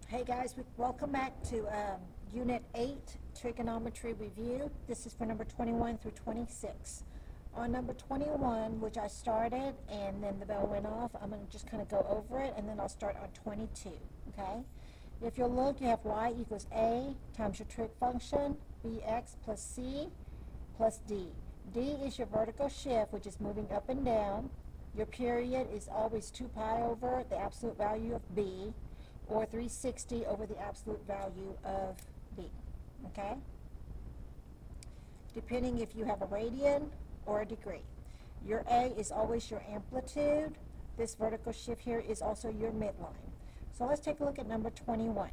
Hey guys, welcome back to Unit 8, Trigonometry Review. This is for number 21 through 26. On number 21, which I started and then the bell went off, I'm going to just kind of go over it and then I'll start on 22, okay? If you'll look, you have y equals a times your trig function, bx plus c plus d. D is your vertical shift, which is moving up and down. Your period is always 2 pi over the absolute value of b, or 360 over the absolute value of b, okay? Depending if you have a radian or a degree. Your A is always your amplitude. This vertical shift here is also your midline. So let's take a look at number 21.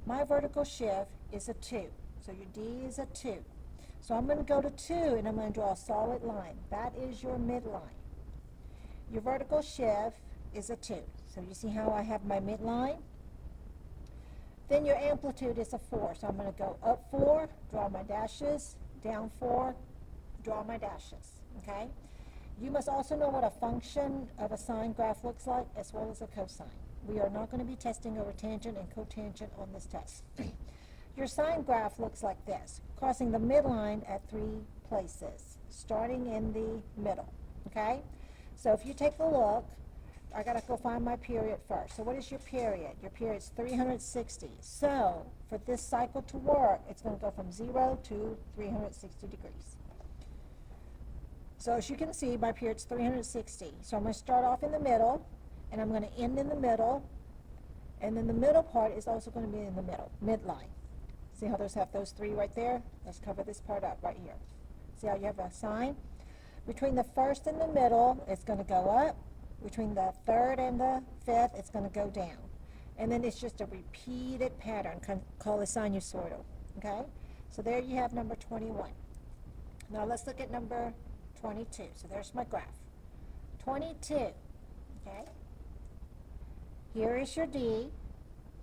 My vertical shift is a 2, so your D is a 2. So I'm going to go to 2 and I'm going to draw a solid line. That is your midline. Your vertical shift is a 2. So you see how I have my midline? Then your amplitude is a 4. So I'm going to go up 4, draw my dashes, down 4, draw my dashes. Okay? You must also know what a function of a sine graph looks like as well as a cosine. We are not going to be testing over tangent and cotangent on this test. Your sine graph looks like this, crossing the midline at 3 places, starting in the middle. Okay? So if you take a look, I got to go find my period first. So what is your period? Your period is 360. So for this cycle to work, it's going to go from 0 to 360 degrees. So as you can see, my period is 360. So I'm going to start off in the middle, and I'm going to end in the middle, and then the middle part is also going to be in the middle, midline. See how those have those 3 right there? Let's cover this part up right here. See how you have a sine? Between the first and the middle, it's going to go up. Between the third and the fifth, it's going to go down. And then it's just a repeated pattern, called a sinusoidal. Okay? So there you have number 21. Now let's look at number 22. So there's my graph. 22. Okay? Here is your D.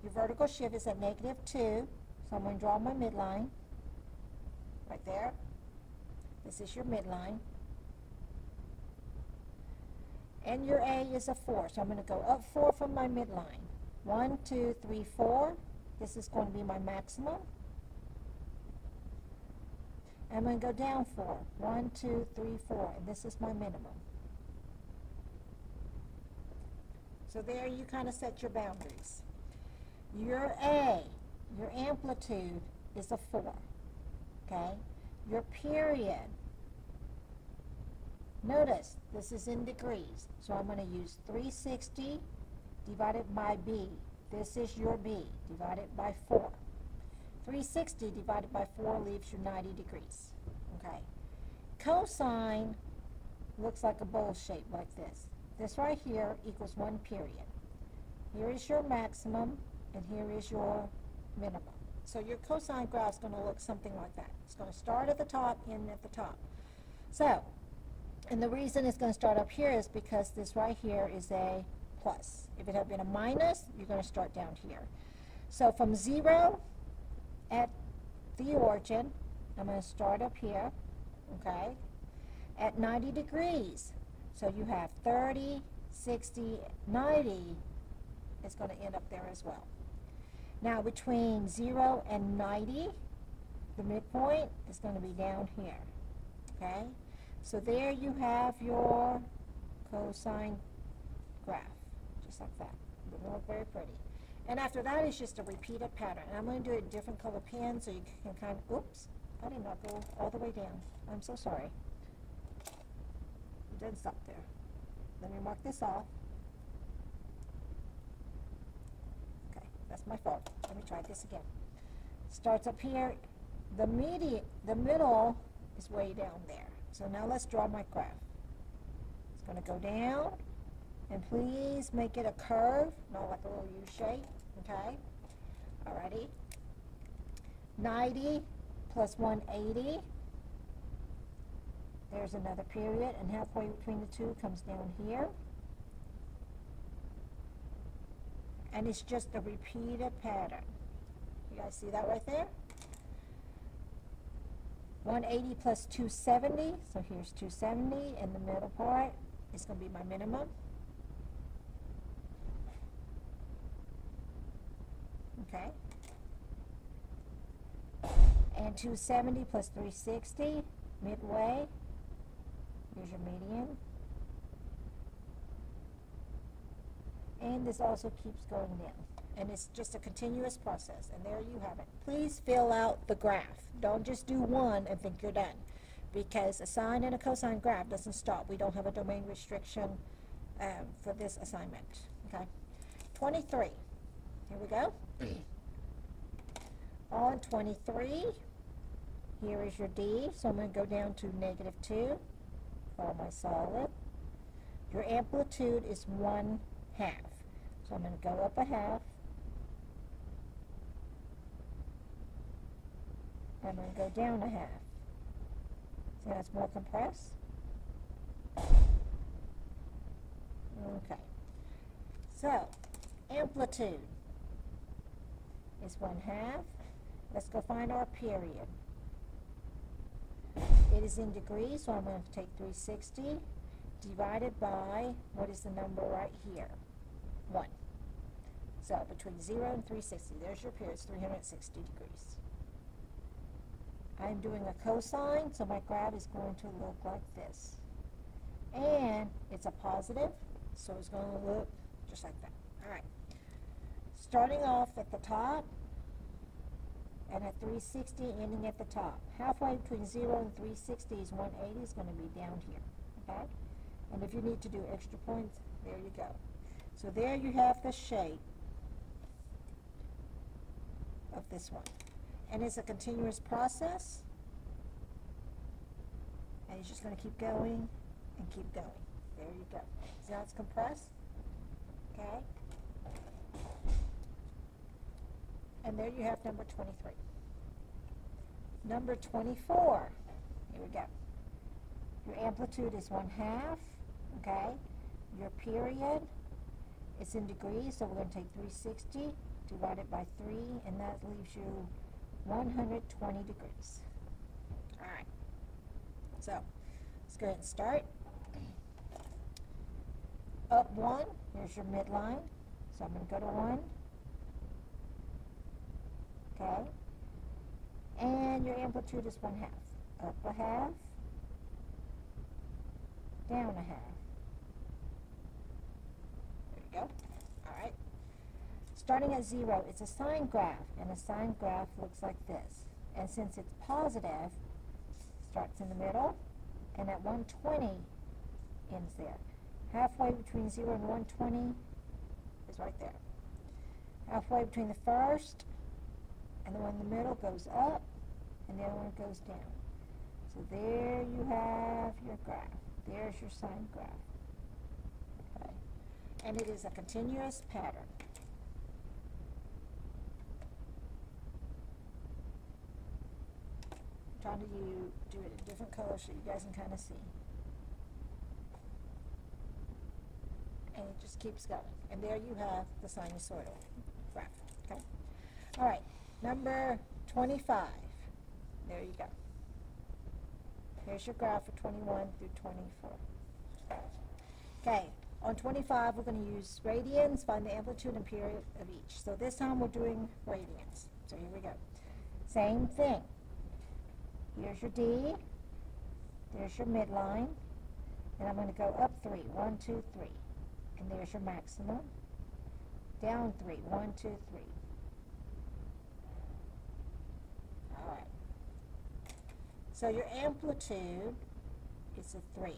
Your vertical shift is at -2. So I'm going to draw my midline. Right there. This is your midline. And your A is a 4, so I'm going to go up 4 from my midline. 1, 2, 3, 4. This is going to be my maximum. And I'm going to go down 4. 1, 2, 3, 4, and this is my minimum. So there you kind of set your boundaries. Your A, your amplitude is a 4. Okay? Your period, notice, this is in degrees, so I'm going to use 360 divided by B. This is your B, divided by 4. 360 divided by 4 leaves you 90 degrees. Okay. Cosine looks like a bowl shape like this. This right here equals 1 period. Here is your maximum, and here is your minimum. So your cosine graph is going to look something like that. It's going to start at the top, end at the top. So, and the reason it's going to start up here is because this right here is a plus. If it had been a minus, you're going to start down here. So from 0 at the origin, I'm going to start up here, okay, at 90 degrees. So you have 30, 60, 90 is going to end up there as well. Now between 0 and 90, the midpoint is going to be down here, okay? So there you have your cosine graph, just like that. It doesn't look very pretty. And after that, it's just a repeated pattern. And I'm going to do it in different color pens so you can kind of, oops, I did not go all the way down. I'm so sorry. It didn't stop there. Let me mark this off. Okay, that's my fault. Let me try this again. Starts up here. The middle is way down there. So now let's draw my graph. It's going to go down, and please make it a curve, not like a little U shape, okay? Alrighty. 90 plus 180. There's another period, and halfway between the two comes down here. And it's just a repeated pattern. You guys see that right there? 180 plus 270, so here's 270, and the middle part is going to be my minimum. okay? And 270 plus 360, midway, here's your median. And this also keeps going down. And it's just a continuous process. And there you have it. Please fill out the graph. Don't just do one and think you're done. Because a sine and a cosine graph doesn't stop. We don't have a domain restriction for this assignment. Okay. 23. Here we go. On 23, here is your D. So I'm going to go down to -2 for my solid. Your amplitude is 1/2. So I'm going to go up a half. I'm going to go down a half. See how it's more compressed? Okay. So, amplitude is 1/2. Let's go find our period. It is in degrees, so I'm going to take 360 divided by, what is the number right here? 1. So, between 0 and 360, there's your period, it's 360 degrees. I'm doing a cosine, so my graph is going to look like this. And it's a positive, so it's going to look just like that. All right. Starting off at the top, and at 360, ending at the top. Halfway between 0 and 360 is 180, is going to be down here, okay? And if you need to do extra points, there you go. So there you have the shape of this one. And it's a continuous process, and you're just going to keep going and keep going. There you go. See how it's compressed? Okay? And there you have number 23. Number 24. Here we go. Your amplitude is 1/2. Okay? Your period is in degrees, so we're going to take 360 divided by 3, and that leaves you 120 degrees. All right. So let's go ahead and start. Up 1, here's your midline. So I'm going to go to 1. Okay. And your amplitude is 1/2. Up a half, down a half. There you go. All right. Starting at 0, it's a sine graph, and a sine graph looks like this. And since it's positive, starts in the middle, and at 120 ends there. Halfway between 0 and 120 is right there. Halfway between the first and the one in the middle goes up, and the other one goes down. So there you have your graph. There's your sine graph. Okay. And it is a continuous pattern. I'm trying to do it in different colors so you guys can kind of see. And it just keeps going. And there you have the sinusoidal graph. Okay. All right. Number 25. There you go. Here's your graph for 21 through 24. Okay. On 25, we're going to use radians, find the amplitude and period of each. So this time we're doing radians. So here we go. Same thing. Here's your D. There's your midline. And I'm going to go up 3. 1, 2, 3. And there's your maximum. Down 3. 1, 2, 3. All right. So your amplitude is a 3.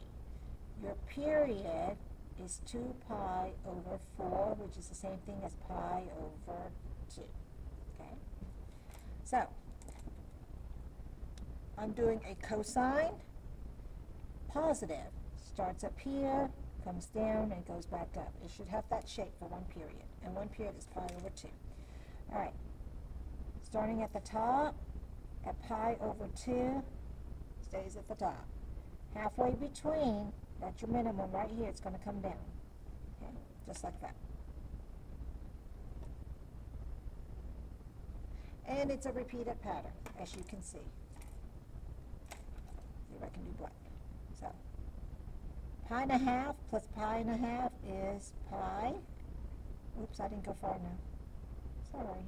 Your period is 2 pi over 4, which is the same thing as pi over 2. Okay? So, I'm doing a cosine. Positive starts up here, comes down, and goes back up. It should have that shape for one period, and one period is pi over 2. All right. Starting at the top, at pi over 2, stays at the top. Halfway between, that's your minimum right here, it's going to come down. Okay, just like that. And it's a repeated pattern, as you can see. See if I can do black. So, pi and a half plus pi and a half is pi. Oops, I didn't go far enough. Sorry.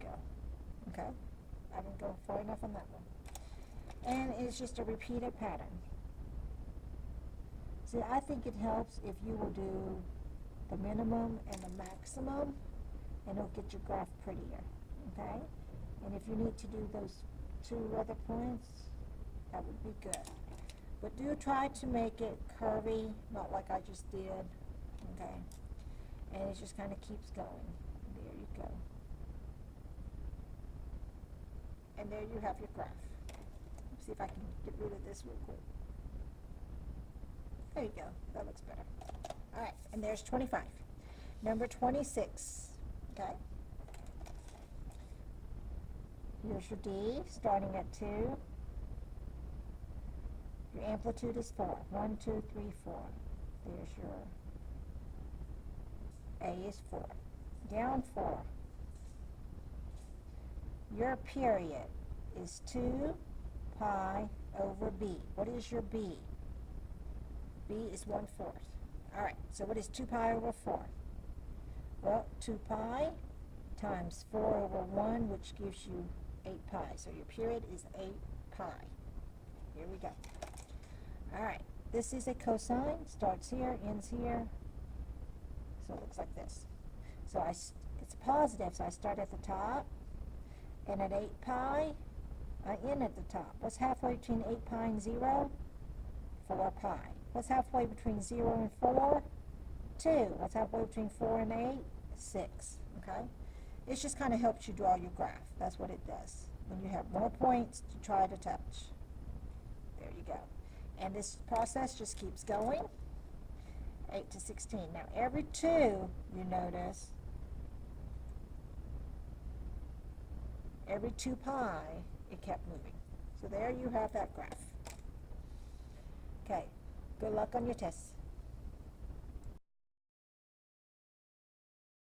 go. Okay? I didn't go far enough on that one. And it's just a repeated pattern. See, I think it helps if you will do the minimum and the maximum, and it'll get your graph prettier. Okay? And if you need to do those 2 other points, that would be good. But do try to make it curvy, not like I just did. Okay? And it just kind of keeps going. There you go. And there you have your graph. Let's see if I can get rid of this real quick. There you go. That looks better. All right, and there's 25. Number 26. Okay. Here's your D, starting at 2. Your amplitude is 4. 1, 2, 3, 4. There's your A is 4. Down 4. Your period is 2 pi over B. What is your B? B is 1/4. All right, so what is 2 pi over 4? Well, 2 pi times 4 over 1, which gives you 8 pi. So your period is 8 pi. Here we go. All right, this is a cosine. Starts here, ends here. So it looks like this. So it's positive, so I start at the top. And at 8 pi, I end at the top. What's halfway between 8 pi and 0? 4 pi. What's halfway between 0 and 4? 2. What's halfway between 4 and 8? 6. Okay? It just kind of helps you draw your graph. That's what it does. When you have more points to try to touch. There you go. And this process just keeps going. 8 to 16. Now every 2, you notice, every 2 pi, it kept moving. So there you have that graph. Okay, good luck on your tests.